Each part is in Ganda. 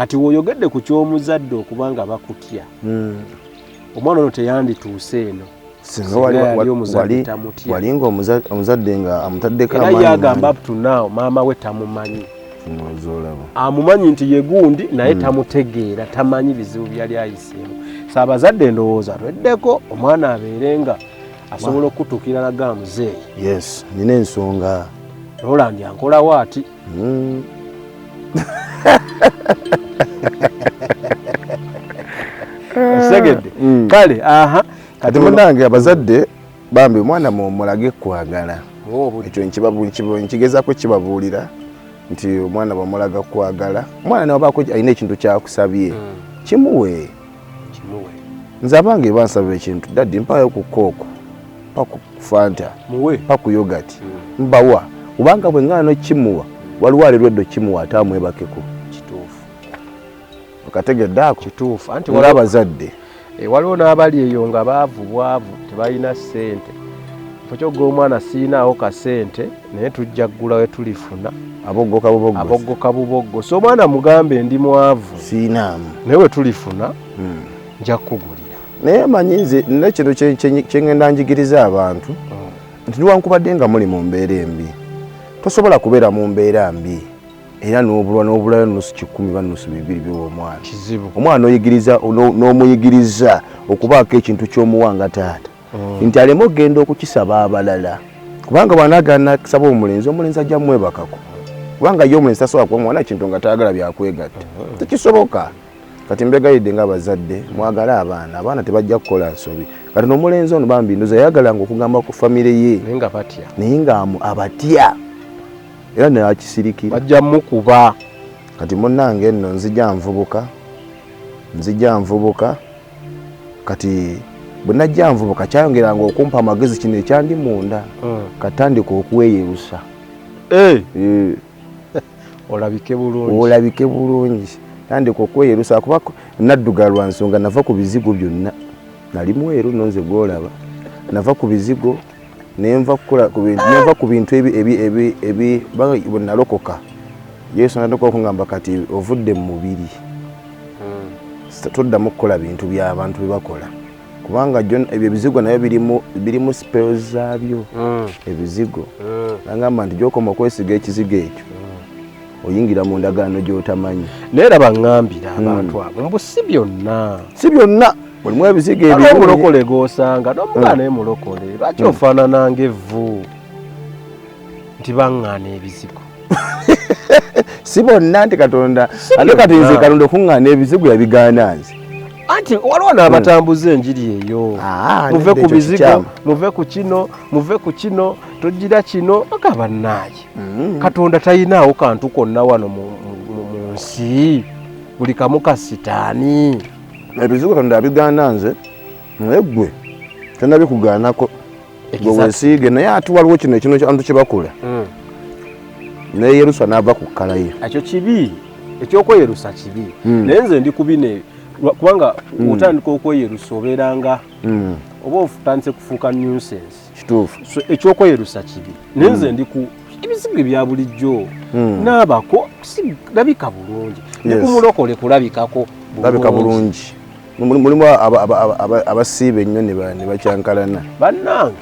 kati woyogedde ku ky'omuzadde okubanga bakutya omwana ono teyandituuse eno walinga omuzadde nga amutaddeko era yagamba up to now maama we tamumanyi amumanyi nti ye gundi naye tamutegeera tamanyi bizibu byali ayiseemu so abazadde ndowooza tweddeko omwana abeerenga asobola okutuukira laga muzeeyi yes nina ensonga Roland yankolawo ati segedde kale kati munange abazadde bambi omwana mulage kwagala ekyo nkigezaako kibabuulira nti omwana bamulaga kwagala omwana nabaako alina ekintu kyakusabye kimuwe nze abange bansabira ekintu daddi mpayo ku kooko paku fanta pa ku yogati mbawa kubanga bwe ngano kimuwa waliwo alirweddo kimuwa ate amwebakeko kituufu okategedde ako kituufu anti abazadde waliwo n'abali eyo nga baavu tebalina ssente ekyo omwana siinaawo ka ssente naye tujja ggula we tulifuna aboggoka buboggo so omwana mugambe ndi mwavu siinaamu naye we tulifuna nja kukugulira naye manyi nze nina kintu kyengenda njigiriza abantu nti niwankubadde nga muli mu mbeera embi tosobola kubeera mu mbeera mbi era n'obulayo nusu 10 ba nusu 2 by'omwana kizibu omwana oyigiriza n'omuyigiriza okubaako ekintu ky'omuwanga taata nti aleme okgenda okukisaba abalala kubanga bw'anaagaana kusaba omulenzi ajja mwebakako kubanga ye omulenzi tasobola kuba mwana kintu nga taagala byakwegatta tekisoboka kati mbegayidde ng'abazadde mwagale abaana tebajja kukola nsobi kati n'omulenzi ono bambi ndoza yayagalanga okugamba ku famire ye naye nga abatya era naye akisirikira bajja mukuba kati munnange nno nzija nvubuka kati bwe najja nvubuka kyayongeranga okumpa amagezi kino ekyandi munda katandika okweyerusa olabike bulungi tandika okweyerusa kuba nadduga lwa nsonga nava ku bizigo byonna nali mweru nonze gwolaba nava ku bizigo nenva ku bintu ebi nalokoka yesu natandika okungamba kati ovudde mu mubiri toddamu kukola bintu by'abantu bye bakola kubanga ebyo ebizigo nayo birimu spells zaabyo ebizigo nagamba nti gyokoma okwesiga ekizigo ekyo oyingira mu ndagaano gy'otamanyi naye era baŋŋambira abantu abo mbu si byonna mulimu ebizigo omulokole g'osanga n'omwana naye mulokole lwaki ofaanana ng'evvu nti baŋŋaana ebizigo si bonna nti Katonda ate kati nze Katonda okuŋŋaana ebizigo yabigaana nze anti waliwo n'abatambuza enjiri eyo muve ku bizigo muve ku kino togira kino agamba naaye Katonda tayinaawo kantu konna wano mu nsi buli kamu ka sitaani ebizigo Katonda yabigaana nze naye ggwe tonnabikugaanako gwe weesiige naye ate waliwo kino ekino abantu kye bakola naye yerusa n'ava ku kkala ye ekyo kibi ekyokweyerusa kibi naye nze ndi kubine kubanga utandika okweyerusa obeeranga oba otandise kufuuka nuisance kituufu so ekyokweyerusa kibi naye nze ndi ku ebizigo ebya bulijjo n'abako labika bulungi ne ku mulokole kulabikako bulungi mulimu abasiiba ennyo ne bakyankalana bannange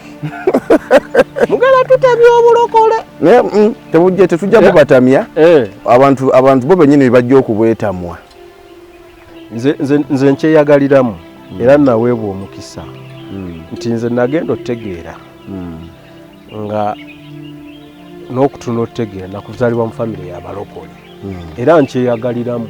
mugenda tutamya obulokole tetujja bubatamya abantu bo bennyini bajja okubwetamwa nze nkyeyagaliramu era naweebwa omukisa nti nze nagenda otegeera nga n'okutuna otegeera nakuzaalibwa mu famire y'abalokole era nkyeyagaliramu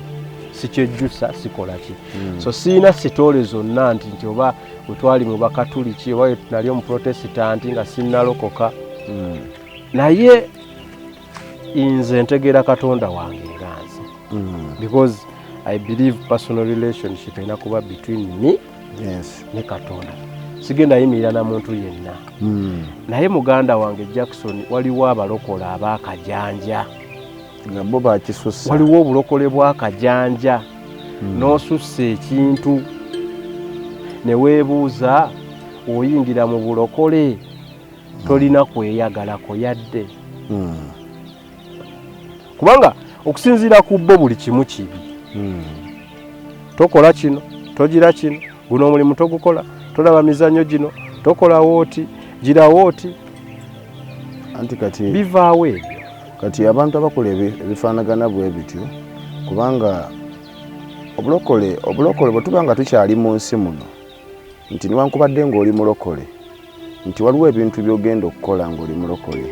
sikyejjusa sikola ki so siina sitoole zonna nti oba wetwali mu bakatuliki oba nali omuprotesitanti nga sinnalokoka naye nze ntegeera Katonda wange nganze because I believe personal relationship ina kuba between me ne Katonda sigenda yimirira na muntu yenna naye muganda wange Jackson waliwo abalokola abakajanja nga bo bakisussa waliwo obulokole bwakajanja n'osussa ekintu ne weebuuza oyingira mu bulokole tolina kweyagalako yadde kubanga okusinziira ku bo buli kimu kibi tokola kino togira kino guno omulimu togukola tolaba mizannyo gino tokola wooti gira wooti anti kati bivaawo ebyo kati abantu abakola ebifaanagana bwe bityo kubanga obulokole bwe tuba nga tukyali mu nsi muno nti niwankubadde ng'oli mulokole nti waliwo ebintu by'ogenda okukola ng'oli mulokole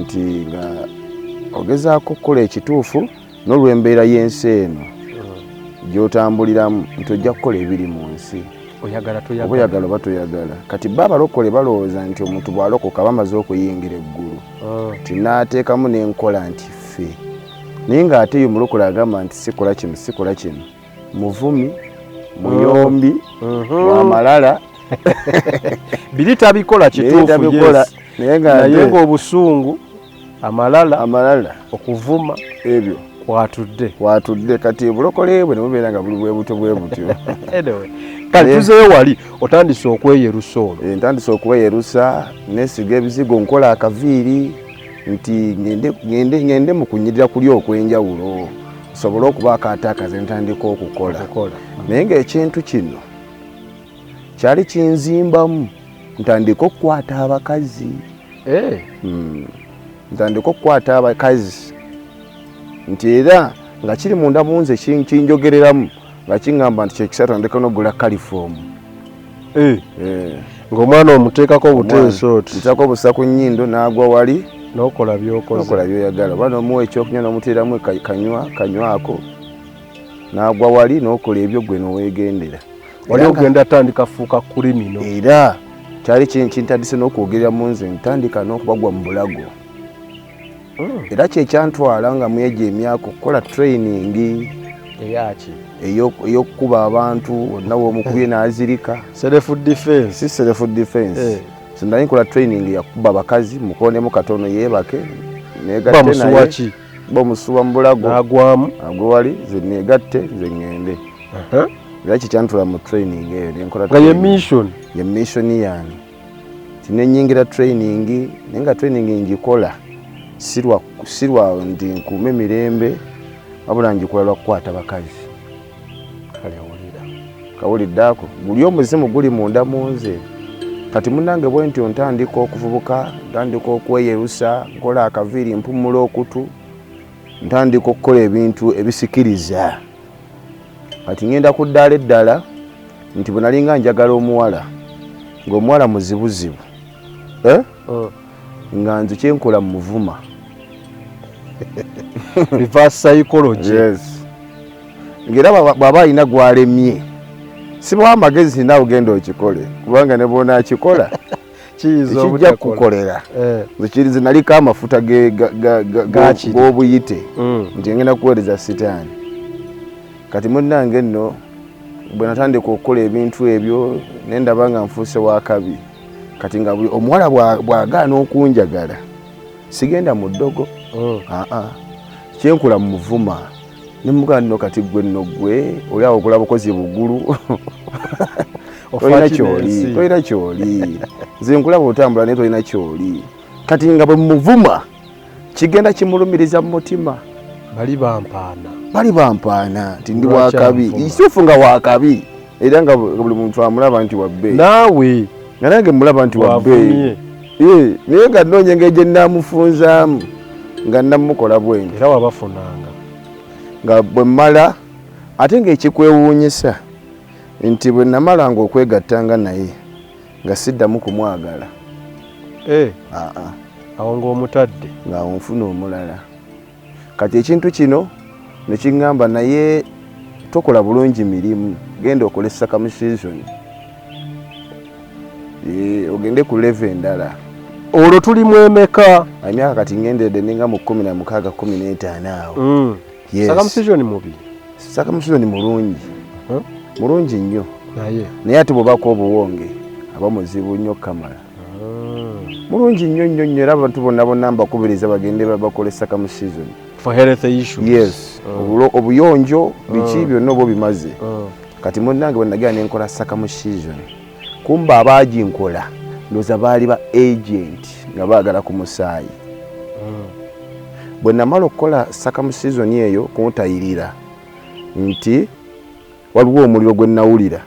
nti nga ogezaako okukola ekituufu n'olw'embeera y'ensi eno gy'otambuliramu nti ojja kukola ebiri mu nsi oyagala oba toyagala kati bo abalokole balowooza nti omuntu bw'alokoka bamaze okuyingira eggulu nti n'ateekamu n'enkola nti ffe naye ng'ate yo mulokole agamba nti sikola kino muvumi muyombi wamalala biri tabikola kituufu naye ng'obusungu amalala okuvuma ebyo kwatudde kati obulokole bwe ne bubeera nga buli bwe butyo kale tuzeeyo wali otandise okweyerusa olwo ntandise okweyerusa nesiga ebizigo nkola akaviiri nti ngende mu kunyirira kuli okw'enjawulo nsobole okubaako ate akaze ntandika okukola naye ng'ekintu kino kyali kinzimbamu ntandika okukwata abakazi nti era nga kiri munda munze kinjogereramu nga kiŋŋamba nti kyekisatu ndeka n'ogula kalifoomu ng'omwana omuteekako obuteeso oti nteekako obusa ku nnyindo n'agwa wali n'okola by'oyagala oba n'omuwa ekyokunywa n'omuteeramu kanywako n'agwa wali n'okola ebyo gwe n'oweegendera wali ogenda tandika fuuka kulimino era kyali kintandise n'okwogerera mu nze ntandika n'okubagwa mu bulago era kyekyantwala nga mwegyo emyaka okukola training ey'okukuba abantu nawe omukubye n'azirika self defense sindanyi nkola training yakuba abakazi mukonemu katono yeebake bamusuwa mu bulago n'agwamu agwe wali ze neegatte ze ŋŋende era kyekyantwala mu training eyo nenkola nga ye mission yange tinenyingira training naye nga training ngikola sirwa ndi nkuuma emirembe wabula ngikola lwakukwata bakazi kawuliddeako guli omuzimu guli munda mu nze kati munnange bwe nti ntandika okuvubuka ntandika okweyerusa nkola akaviiri mpumula okutu ntandika okukola ebintu ebisikiriza kati ngenda ku ddaala eddala nti bwe nalinga njagala omuwala ng'omuwala muzibuzibu nga nze kyenkola muvuma reverse psychology ng'era bw'aba alina gwalemye sibawa amagezi naawe genda okikole kubanga ne bona akikola ekijja kukolera nze naliko amafuta g'obuyite nti ngenda kuweereza sitaani kati munnange nno bwe natandika okukola ebintu ebyo nendaba nga nfuuse wakabi kati nga omuwala bw'agaana okunjagala sigenda mu ddogo kyenkola mu muvuma nemugaa nno kati gwe nno gwe oli awo okola bukozi bugulu tolina kyoli nze nkulaba otambula naye tolina kyoli kati nga bwe muvuma kigenda kimulumiriza mu mutima bali bampaana nti ndi wakabi isufu nga wakabi era nga buli muntu amulaba nti wabbeeyi naawe nga nange mulaba nti wabbeeyi naye nga nnoonya engeri gye nnaamufunzaamu nga nnamukola bwenti era wabafunanga nga bwe mmala ate ng'ekikwewuunyisa nti bwe namalanga okwegattanga naye nga siddamu kumwagala awo ng'omutadde ng'awo nfuna omulala kati ekintu kino ne kiŋŋamba naye tokola bulungi mirimu genda okola circumcision ogende ku level endala olwo tulimu emeka emyaka kati ngenderedde ninga mu 16 15 awo circumcision mulungi nnyo naye ate bw'obaako obuwonge aba muzibu nnyo kamala mulungi nnyo era abantu bonna mbakubiriza bagende bakole circumcision for health issues. Yes. Obuyonjo biki byonna obo bimaze. Kati munnange bwe nagenda nenkola circumcision. Kumba abaaji nkola ndoza baali ba agent nga baagala ku musaayi. Bwe namala okukola circumcision eyo kuntayirira nti waliwo omuliro gwe nawulira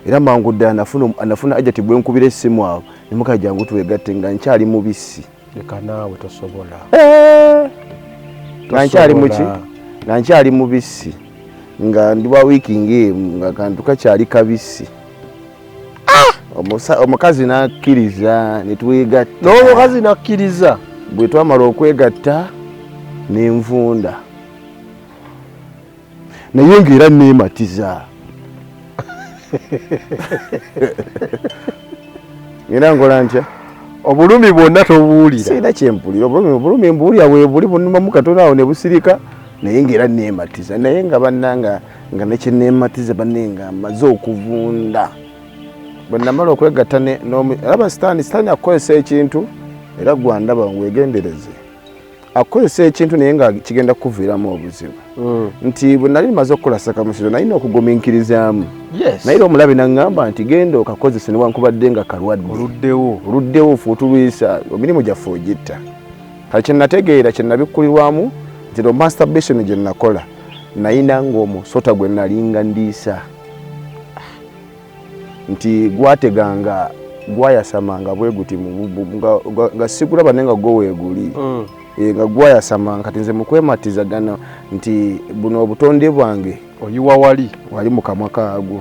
era mangu ddala anafuna ajati gwe nkubira essimu awo ne muka jangu twegatte nga nkyali mubisi leka naawe tosobola nga nkyali muki nga nkyali mubisi nga ndi wa wiiki ng'emu nga kantu kakyali kabisi omukazi n'akkiriza ne twegatta n'omukazi n'akkiriza bwe twamala okwegatta n'envunda naye ng'era neematiza era ngola ntya obulumi bwonna tobuwulira sirina kyempulira obulumi mbuwulira weebuli bunumamu katono awo ne busirika naye ng'era neematiza naye nga bannanga nga nekyeneematiza banne nga mmaze okuvunda bwe namala okwegatta alaba sitaani akukozesa ekintu era gwandaba weegendereze akozesa ekintu naye nga kigenda kukuviiramu obuzibu nti bwe nali maze okukola sakamusiro nalina okugumiikirizaamu naye omulabi naŋŋamba nti genda okakozesa newankubadde nga kalwadde oluddewo fuutulwisa emirimu gyaffe ogitta kale kyenategeera kyenabikkulirwamu nti lo masturbation gye nakola nayina ng'omusota gwe nalinga ndiisa nti gwateganga gwayasamanga bwe guti nga sigulaba naye nga gwo weeguli nga gwayasamanga kati nze mukwematizagana nti buno obutonde bwange oyiwa wali mu kamwa kaagwo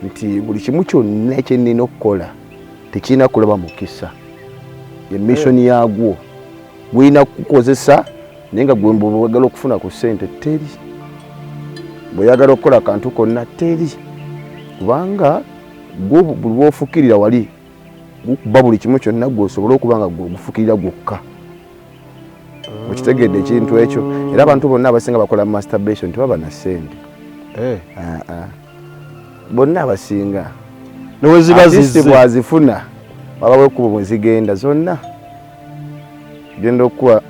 nti buli kimu kyonna ekyenina okukola tekirina kulaba mukisa emissoni yaagwo gwina kukozesa naye nga gwe bw'oyagala okufuna ku ssente teri bw'oyagala okukola akantu konna teri kubanga buli bw'ofukirira wali gukuba buli kimu kyonna gw'osobola okuba nga gw'ogufukirira gwokka okitegedde ekintu ekyo era abantu bonna abasinga bakola masturbation tebaba na ssente bonna abasinga neweziba bwazifuna wabawo ekkubo bwe zigenda zonna genda okuwa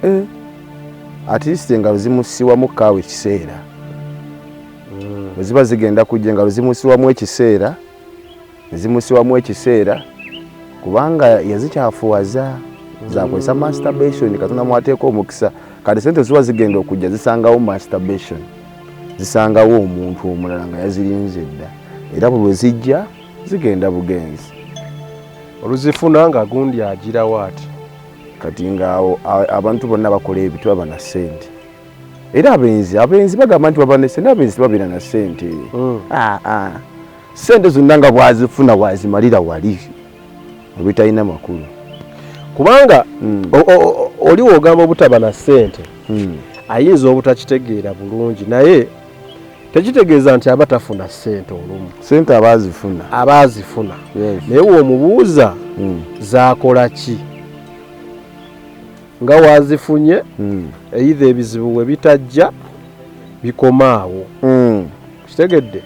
at least engalo zimusiwamu kaawe ekiseera bwe ziba zigenda kujja engalo zimusiwamu ekiseera nezimusiwamu ekiseera kubanga yazikyafuwaza zakozesa masturbation Katonda mwateeka omukisa kati sente ziba zigenda okujja zisangawo masturbation zisangawo omuntu omulala nga yazirinze dda era bwe lwezijja zigenda bugenzi oluzifuna nga gundi agira waati kati ngaawo abantu bonna bakola ebintu baba na ssente era abenzi bagamba nti baba na ssente abenzi tebabira na ssente ssente zonna nga bwazifuna bwazimalira wali obitalina makulu kubanga oli wogamba obutaba na ssente ayinza obutakitegeera bulungi naye tekitegeeza nti aba tafuna ssente olumu ssente abaazifuna naye w'omubuuza zaakola ki nga wazifunye either ebizibu bwe bitajja bikomaawo kitegedde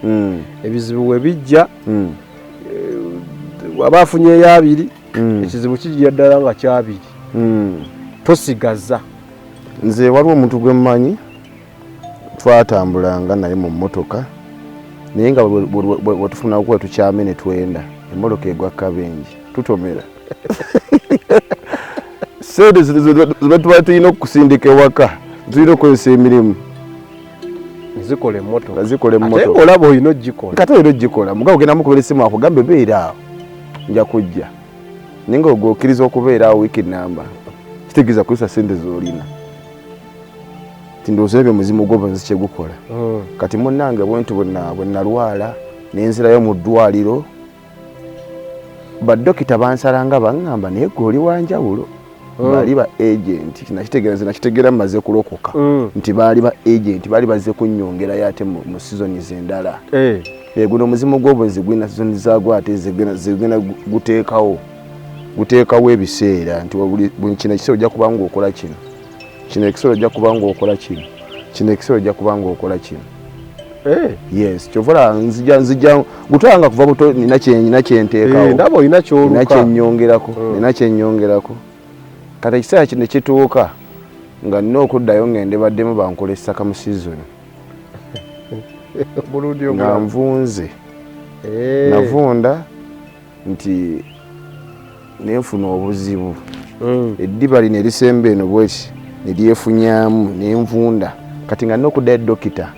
ebizibu bwe bijja waba afunyeyo abiri ekizibu kijja ddala nga kyabiri tosigaza nze waliwo omuntu gwe mmanyi twatambulanga naye mu mmotoka naye nga bwetufuna okuba tukyame ne twenda emmotoka egwa kabenji tutomera sente ziba tuba tulina okusindika ewaka tulina okukozesa emirimu zikola emmotoka ate olaba olina ogikola kati olina ogikola mugabo ogenda mukubira essimu akugambe beera awo nja kujja naye nga okkiriza okubeera awo wiiki namba kitegeeza kukozesa sente z'olina ti ndowooza ebyo muzimu gw'obwenzi kyegukola kati munnange bwentu bwe nalwala nenzirayo mu ddwaliro baddokita bansalanga baŋŋamba naye gwe oli wanjawulo baali ba agenti nakitegeera mmaze kulokoka nti baali ba agenti baali bazze kunnyongerayo ate mu sizoni z'endala guno omuzimu gw'obwenzi gwina sizoni zaagwo ate zigenda guteekawo ebiseera nti buli kino ekiseera ojja kubanga okola kino kino ekiseera ojja kubanga okola kino kino ekiseera ojja kubanga okola kino yes kyovula nzija gutwanga kuva buto nina kyenteekawo ndaba olina kyoluka nina kyennyongerako kati ekiseera kino kituuka nga nina okuddayo ngende baddemu bankolesa kamu sizoni nga nvunze navunda nti nenfuna obuzibu eddiba lino erisemba eno bweki neryefunyamu nenvunda kati nga nina okuddayo dokita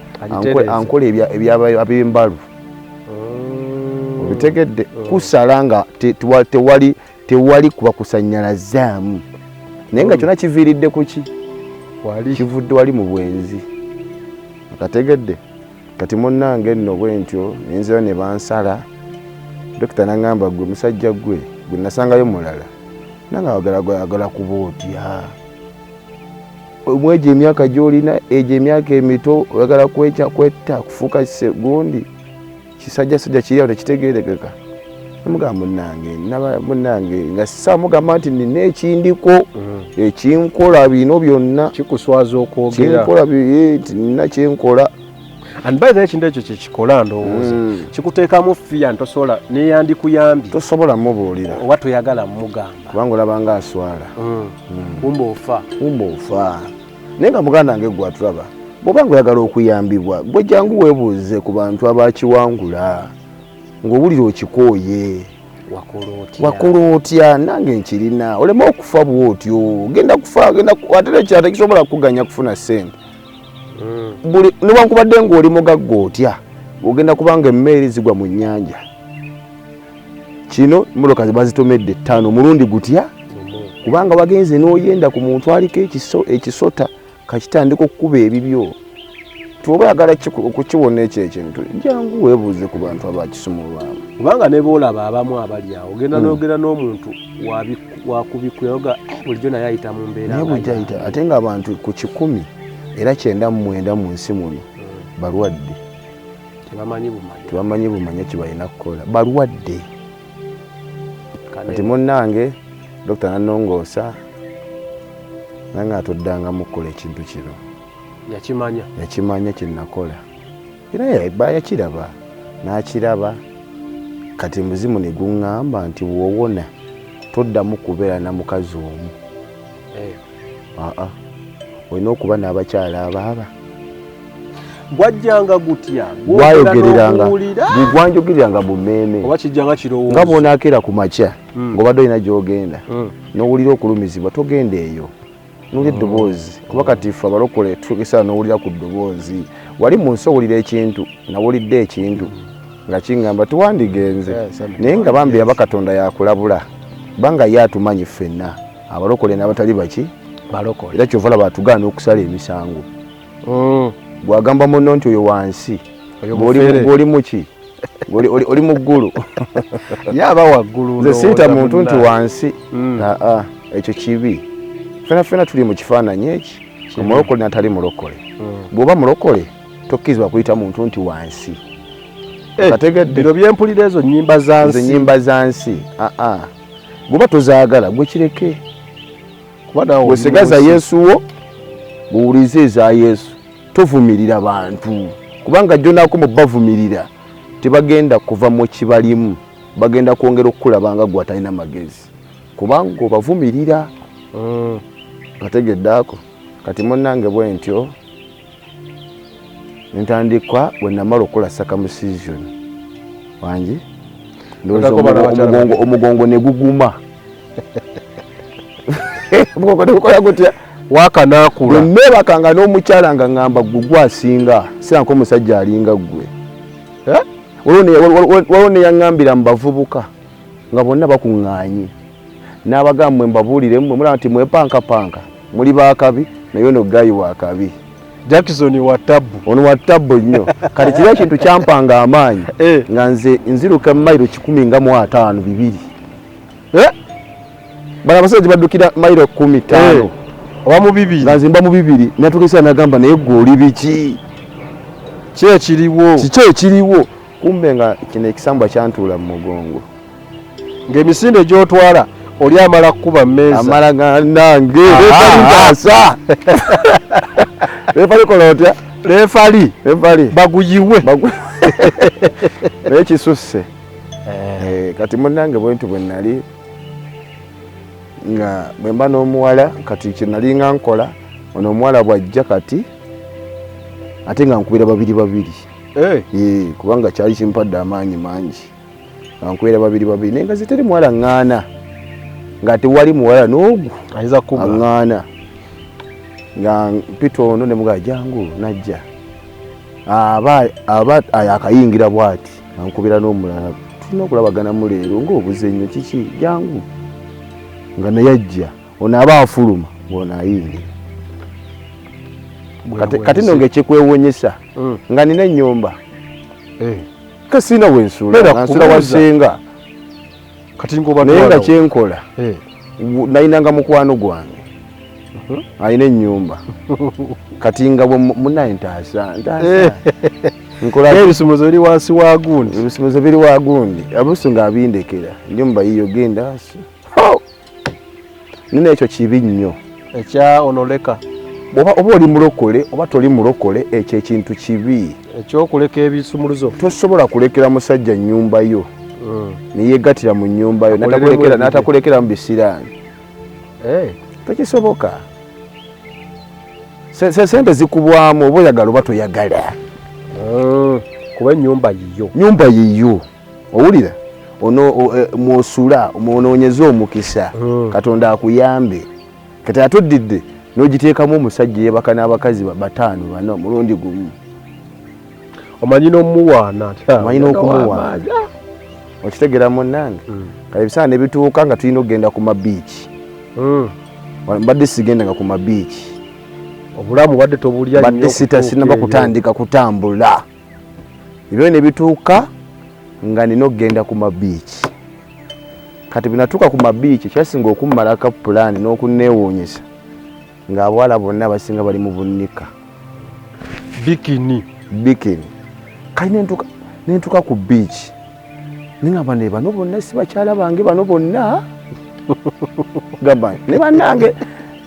ankola eby'ab'embalu obitegedde kusala nga tewali kuba kusannyalazaamu naye nga kyonna kiviiridde ku ki kivudde wali mu bwenzi akategedde kati munnange nno bwe ntyo nenzeo ne bansala dokita n'aŋŋamba gwe musajja gwe nasangayo mulala nange ayagala kuba otya omwejo emyaka gy'olina egyo emyaka emito oyagala kwetta kufuuka segundi kisajjasajja kiri awo tekitegeerekeka namugamba munnange nga saamugamba nti nina ekindiko ekinkola bino byonna kikuswaza okwogera kinkola nina kyenkola and by the way ekintu ekyo kyekikola ndowooza kikuteekamu fiya ntosobola neyandikuyambi tosobola mubuulira oba toyagala mugamba kubanga olaba nga aswala kumba ofa naye nga muganda wange gwe atulaba bw'oba nga oyagala okuyambibwa gwe jangu weebuuze ku bantu abakiwangula ng'owulira okikooye wakola otya nange nkirina olema okufa bw'otyo genda kufa ate ekyo tekisobola kuganya kufuna ssente newankubadde ng'oli mugagga otya ogenda kubanga emmeeri zigwa mu nnyanja kino emmotoka bazitomedde 5 mulundi gutya kubanga wagenze n'oyenda ku muntu aliko ekisota kakitandika okukuba ebibyo tuoba yagala okukiwona ekyo ekintu jangu weebuuze ku bantu abakisumulwamu kubanga ne boolaba abamu abali awo ogenda n'ogera n'omuntu wakubikweoga bulijjo naye ayita mu mbeera ate nga abantu ku 100 era 99 mu nsi muno balwadde tebamanyi bumanya kibalina kukola balwadde kati munnange dokita nanongoosa nange atoddanga mukola ekintu kino yakimanya kyenakola era yakiraba n'akiraba kati muzimu ne guŋŋamba nti woowona toddamu kubeera na mukazi omu olina okuba n'abakyala abaaba gwajjanga gutya gwanjogereranga bumeeme oba kijjanga kirowoozo nga bw'onaakeera ku makya ng'obadde olina gy'ogenda n'owulira okulumizibwa togenda eyo n'owulira eddoboozi kuba kati ffe abalokole tugesaa n'owulira ku ddoboozi wali mu nsi owulira ekintu nawulidde ekintu nga kiŋŋamba tuwandigenze naye nga bambi aba Katonda yakulabula kubanga ye atumanyi ffenna abalokole n'abatali baki era kyova laba atugaana okusala emisango bw'agamba munno nti oyo wansi ng'oli muki oli mu ggulu yaba waggulu nze siyita muntu nti wansi ekyo kibi ffena tuli mu kifaananyi eki omulokole natali mulokole bw'oba mulokole tokkirizibwa kuyita muntu nti wansi kategedde bino byempulira ezo nnyimba za nsi bw'oba tozaagala gwe kireke wesigaza Yesu wo buwulize eza Yesu tovumirira bantu kubanga jjonako mubavumirira tebagenda kuva mu kibalimu bagenda kwongera okukulabanga gwe atalina magezi kubanga obavumirira kategeddaako kati munnange bwe ntyo ntandikwa bwe namala okukola circumcision wangi omugongo ne guguma omugongo ne gukola gutya wakanaakula neebakanga n'omukyala nga ŋŋamba gwe asinga siranka omusajja alinga ggwe waliwo neyaŋŋambira mu bavubuka nga bonna bakuŋŋaanye n'abagamba mwe mbabuuliremu mulaba nti mwepankapanka muli baakabi naye ono gayi wakabi Jackson wa tabbu ono wa tabbu nnyo kati kiri ekintu kyampanga amaanyi nga nze nziruka mayiro 15 bala abasajja baddukira mayiro 15 oba mu 2 nga nzimba mu 2 natugesa nagamba naye gwe oli biki kiki ekiriwo kumbe nga kino ekisambwa kyantuula mu mugongo ng'emisinde gy'otwala oli amala kukuba mmeeza amala nange lefalintaasa lefali kola otya lefali baguyiwe naye kisusse kati munnange bwentu bwe nali nga bwe mba n'omuwala kati kyenali nga nkola ono omuwala bw'ajja kati ate nga nkubira babiri kubanga kyali kimpadde amaanyi mangi nga nkubira babiri naye nga ziteri muwala ŋŋaana nga tewali muwala n'ogu aŋŋaana nga mpita ono ne mugaa jangu najja aba akayingira bwati ankubira n'omulala tulina okulabagana mu leero ng'obuze nnyo kiki jangu nga naye ajja ono aba afuluma ng'ono ayingira kati nno ng'ekikwewuunyisa nga nina ennyumba kasina wensuula nsula wasenga naye nga kyenkola nayinanga mukwano gwange alina ennyumba kati nga bwe munaye ntaasa ebisumuzo biri wansi wa gundi ebisumuzo biri wa gundi abusu ng'abindekera ennyumba yiyo genda nina ekyo kibi nnyo ekya onoleka oba oli mulokole oba toli mulokole ekyo ekintu kibi ekyokuleka ebisumuluzo tosobola kulekera musajja nnyumba yo neyegatira mu nnyumba yo n'atakulekera mu bisiraani tekisoboka sente zikubwamu oba oyagala oba toyagala kuba nyumba yiyo owulira mwosula mwonoonyeza omukisa Katonda akuyambe kati atuddidde n'ogiteekamu omusajja yebaka n'abakazi 5 4 mulundi gumu omanyi n'omuwaana omanyi n'okumuwaana okitegera munnange kale ebisaana ebituuka nga tulina okugenda ku mabiiki mbadde sigendanga ku mabiiki obulamu badde tobulya nnyo badde sinaba kutandika kutambula ebyo ne bituuka nga nina okugenda ku mabiiki kati binatuuka ku mabiiki kyasinga okummalako pulaani n'okunneewuunyisa ng'abawala bonna abasinga bali mu bunnika bikini kali nentuuka ku biiki ningamba ne bano bonna si bakyala bange bano bonna gamba ne bannange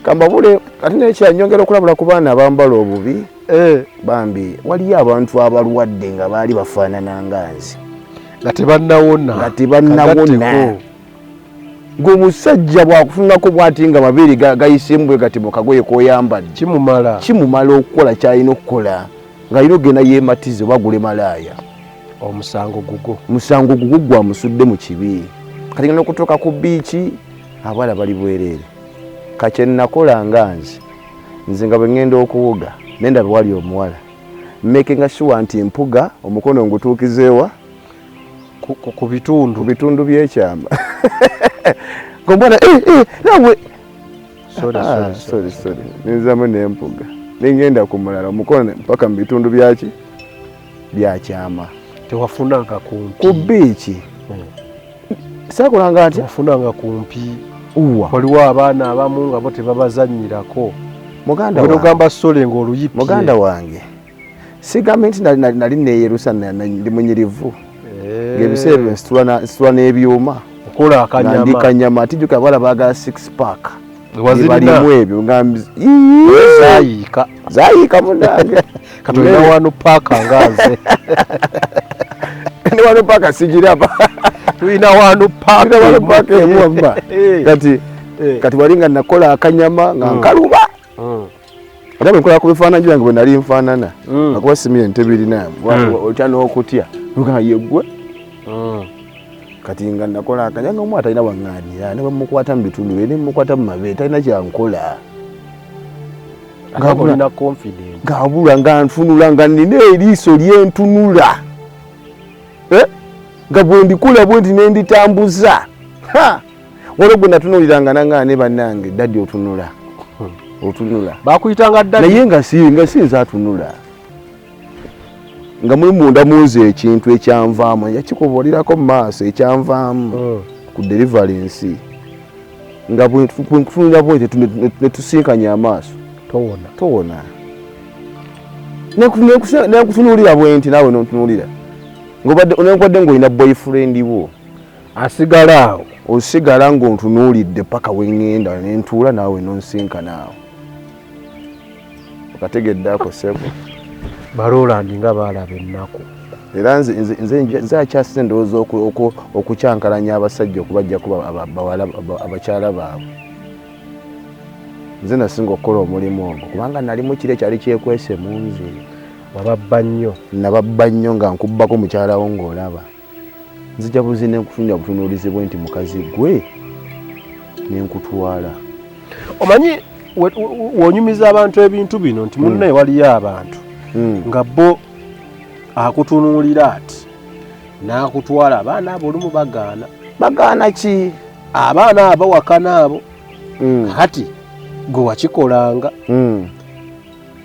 kambabule kati nekyanyongera okulabula ku baana abambala obubi bambi waliyo abantu abalwadde nga baali bafaanana nga nze nga tebannawona ng'omusajja bwakufunako bwati nga mabiri gayisimbwe gati mu kagoye koyambadde kimumala okukola kyalina okukola ng'alina okugenda yeematize oba gule malaaya musango gugo gwamusudde mu kibi kati ngenda okutuuka ku biiki abawala bali bwereere kakye nakola nga nze nga bwe ngenda okuwuga nendaba wali omuwala makinga sure nti mpuga omukono ngutuukizeewa ku bitundu by'ekyamba ngombona nawe sorry ninzamu n'empuga ningenda ku mulala omukono mpaka mu bitundu byakyama tewafunanga ku biiki sakolanga ati wafunanga kumpi waliwo abaana abamu nga bo tebabazannyirako ogamba sole ng'oluyipye muganda wange sigambe nti nali neeyerusa ndi munyirivu ng'ebiseera nsitula n'ebyuma ndi kanyama tijuka abawala baagala 6 pack balimu ebyo zayiika munange katolina wanu paaka ngaze ne wanu paaka sigiraba tulina wanu paaka emuwamba kati wali nga nakola akanyama nga nkaluba ate bwenkola ku bifaananyi byange bwe nali nfaanana akuba simire ntebirina otya n'okutya nga yeggwe kati nga nakola akanyama nga omwana talina waŋŋaanira ne bamukwata mu bitundu bye ne mukwata mu mabeere talina kyankola ng'abula nga ntunula nga nina eriiso lyentunula nga bwe ndikula bwe nti nenditambuza waliwo gwe natunuuliranga nangaa ne bannange daddi otunula bakuyitanga daddi naye nga sinza atunula nga muli munda munze ekintu ekyanvaamu yakikubuulirako mu maaso ekyanvaamu ku deliverance nga bwenkutunula bwe netusinkanya amaaso towona nekutunuulira bwe nti naawe nontunuulira nenkwadde ng'olina boyfriend wo asigala awo osigala ng'ontunuulidde paka weŋŋenda nentuula naawe nonsinkana awo okategedde ako sebo balolandi nga baalaba ennaku era nze akyasise ndowooza okukyankalanya abasajja okubajjaku abakyala baabwe nze nasinga okukola omulimu ogwo kubanga nalimu kiri ekyali kyekwese mu nze nababba nnyo nga nkubbako mukyalawo ng'olaba nzija buzi nenkufunira butunuulizibwe nti mukazi gwe nenkutwala omanyi wonyumiza abantu ebintu bino nti munnaye waliyo abantu nga bo akutunuulira ati n'akutwala abaana abo olumu bagaana ki abaana abo wakana abo kati gwe wakikolanga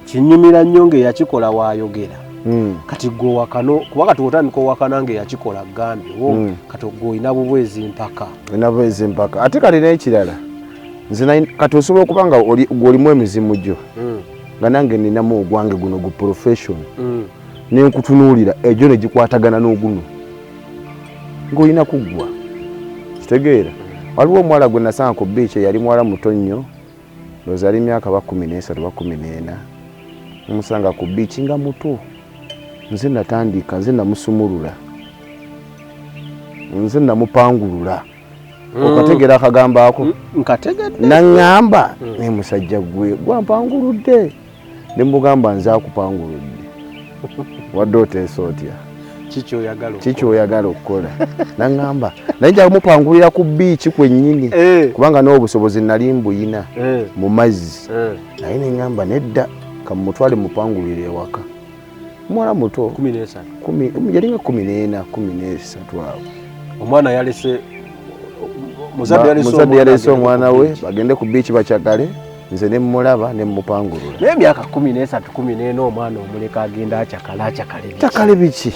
kinyumira nnyo ng'eyakikola waayogera kati gwe wakano kuba kati otandika owakana ng'eyakikola gambye kati gwe olina bubwezi mpaka ate kati n'ekirala nze kati osobola okuba nga gw'olimu emizimu gyo nga nange ninamu ogwange guno gu profession nenkutunuulira egyo ne gikwatagana n'oguno ng'olina kuggwa kitegeera waliwo omuwala gwe nasanga ku beach yali muwala muto nnyo looza ali myaka 13 14 omusanga ku beach nga muto nze natandika nze namusumulula nze namupangulula okategeera akagamba ako nkategedde naŋŋamba ne musajja gwe gwampanguludde ne mugamba nze akupanguludde wadde oteesa otya kiki oyagala okukola naŋŋamba naye nja kumupangulira ku biiki kwennyini kubanga n'obusobozi nali mbuyina mu mazzi naye neŋŋamba nedda kamutwale mupangulire ewaka omwana muto yalinga 14 13 awo omwana yalese muzadde yalese omwana we bagende ku biiki bakyagale nze ne mmulaba ne mmupangulula naye emyaka 13 14 omwana omuleka agenda akyakale biki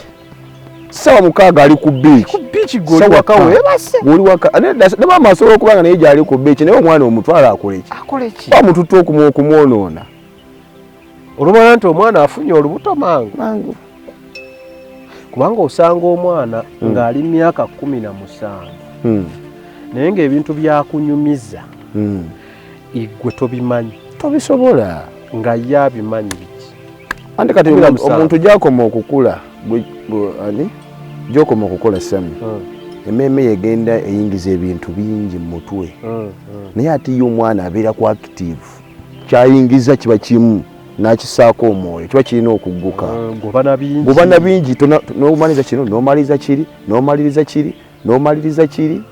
sawa mukaaga ali ku biiki goli waka webase ne maama asobola okubanga naye gyali ku biiki naye omwana omutwala akole ki bamututta okumwonoona olumala nti omwana afunye olubuto mangu kubanga osanga omwana ng'ali myaka 17 naye ng'ebintu byakunyumiza igwe tobimanyi tobisobola nga ye abimanyi biki ante kati omuntu gyakoma okukula gyokoma okukola sami emmeeme yegenda eyingiza ebintu bingi mu mutwe naye ate ye omwana abeera ku active kyayingiza kiba kimu n'akisaako omwoyo kiba kirina okugguka goba na bingi n'omaliza kino n'omaliriza kiri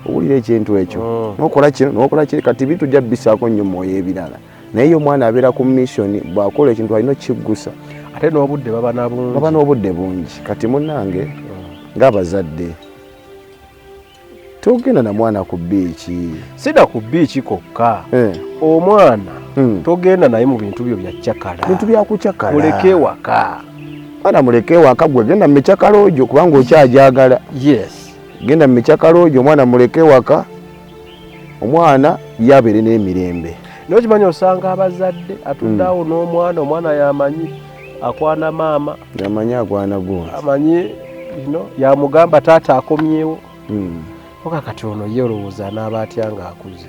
owulira ekintu ekyo n'okola kiri kati bintu jja bisaako nnyo mwoyo ebirala naye ye omwana abeera ku mission bw'akola ekintu alina okikiggusa ate n'obudde baba n'obudde bungi kati munnange ng'abazadde togenda na mwana ku biiki sida ku biiki kokka omwana togenda naye mu bintu byo byakyakala bintu byakukyakala muleke waka mwana muleke waka gwe genda mu mikyakalojo kubanga okyajagala genda mu mikyakalojo omwana muleke waka omwana yabeere n'emirembe naye kimanyi osanga abazadde atuddeawo n'omwana yamanyi akwana maama yamanyi akwana gundi amanyi yamugamba taata akomyewo oka kati ono ye olowooza n'aba atya ng'akuze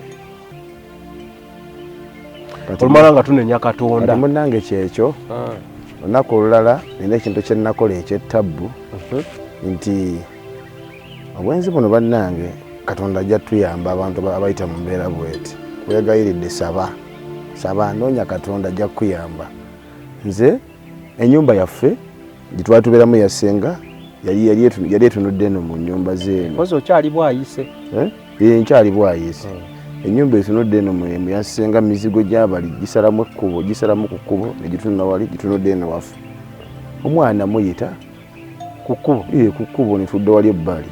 olumala nga tunenya Katonda munnange kyekyo olunaku olulala nina ekintu kye nnakola ekyettabbu nti obwenzi buno bannange Katonda ajja tuyamba abantu abayita mu mbeera bweti wegayiridde saba noonya Katonda ajja kuyamba nze ennyumba yaffe gye tubeeramu yasenga yali etunudde eno mu nnyumba zeeno kozi okyali bwayise nkyali bwayise ennyumba etunudde eno mu yasenga mizigo gy'abali gisalamu ku kkubo negitunula wali gitunudde eno waffe omwana muyita ku kkubo netudde wali ebbali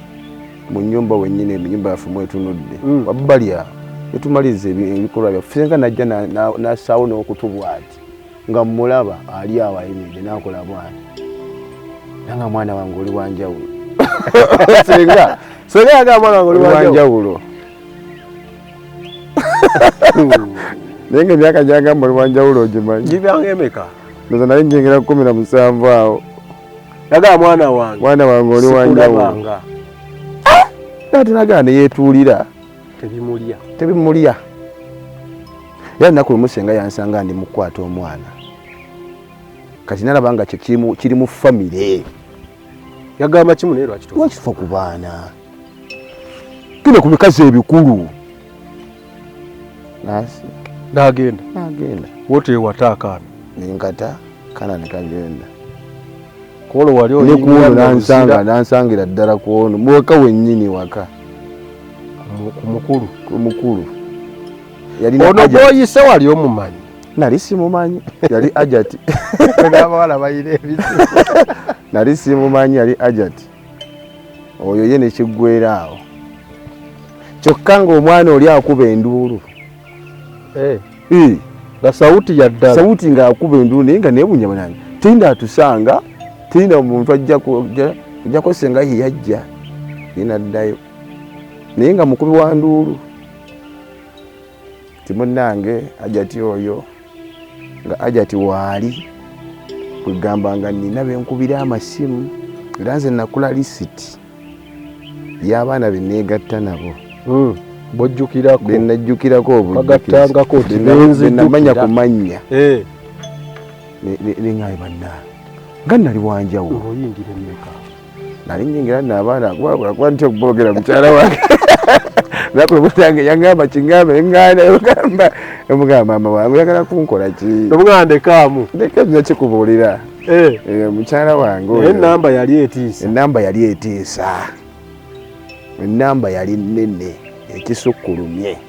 mu nnyumba wennyini ennyumba yaffe mwetunudde wabbali awo netumaliriza ebikolwa byaffe senga najja nasaawo n'okutubwati nga mmulaba ali awo ayimiridde nakola bwati nanga mwana wange oli wanjawulo senga yagamba mwana wange oli wanjawulo naye nga emyaka gyagamba oli wanjawulo ogimanyi gibyanga emeka ndoza naye njengera 17 awo yagamba mwana wange oli wanjawulo ate nagamba neyetuulira tebimulya era nnaku lumu senga yansanga ndi mukukwata omwana kati nalaba nga kiri mu famire yagamba kimu naye lwakifa ku baana genda ku bikazi ebikulu nagenda woteewata akaana nenkata kana nekagenda kolo wali nekuono nansangira ddala kuono muwaka wennyini waka ku mukulu ono gwoyise wali omumanyi nali simumanyi yali ajati n'abawala bayina ebizibu nali simumanyi yali ajati oyo ye nekiggwera awo kyokka ng'omwana oli akuba enduulu nga sawuti yaddala sawuti ng'akuba enduulu naye nga neebunya banange tinda atusanga tinda omuntu ajjako senga ye yajja yenaddayo naye nga mukubi wa nduulu timunnange ajati oyo nga ajati waali kwegamba nga nina benkubira amasimu era nze nakula lisiti y'abaana beneegatta nabo bojjukirako benajjukirako bagattangako benamanya ku mannya neŋŋaye bannaa nga nali wanjawulo oyingira emmeka nali nyingira naabaana kuba ntya okuboogera mukyala wange nakulomutange yaŋŋamba kiŋŋamba eŋŋaana emugamba maama wange oyagala kunkola ki omugandekaamu ndeka nina kikubuulira mukyala wange oyo enamba yali etiisa enamba yali etiisa enamba yali nnene ekisukkulumye